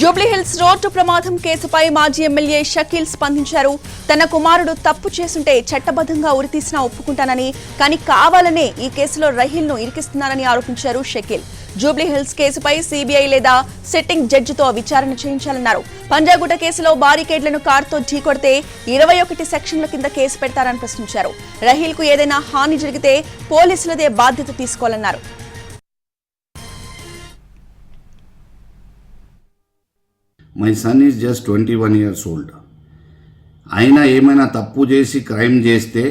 Jubilee Hills road ప్రమాదం కేసుపై మాజీ ఎమ్మెల్యే షకీల్ స్పందించారు. తన కుమారుడు తప్పు చేస్తుంటే చట్టబద్ధంగా ఉరితీసినా ఒప్పుకుంటానని, కానీ కావాలనే ఈ కేసులో రహీల్ను ఇరికిస్తున్నారని ఆరోపించారు షకీల్. జూబ్లీహిల్స్ కేసుపై సీబీఐ లేదా సిట్టింగ్ జడ్జితో విచారణ చేయించాలన్నారు. పంజాగుట్ట కేసులో బారికేడ్లను కారుతో ఢీకొడితే 21 సెక్షన్ల కింద కేసు పెడతారని ప్రశ్నించారు. రహీల్కు ఏదైనా హాని జరిగితే పోలీసులదే బాధ్యత తీసుకోవాలన్నారు. My son is just 21 years old. అయినా ఏమైనా తప్పు చేసి క్రైమ్ చేస్తే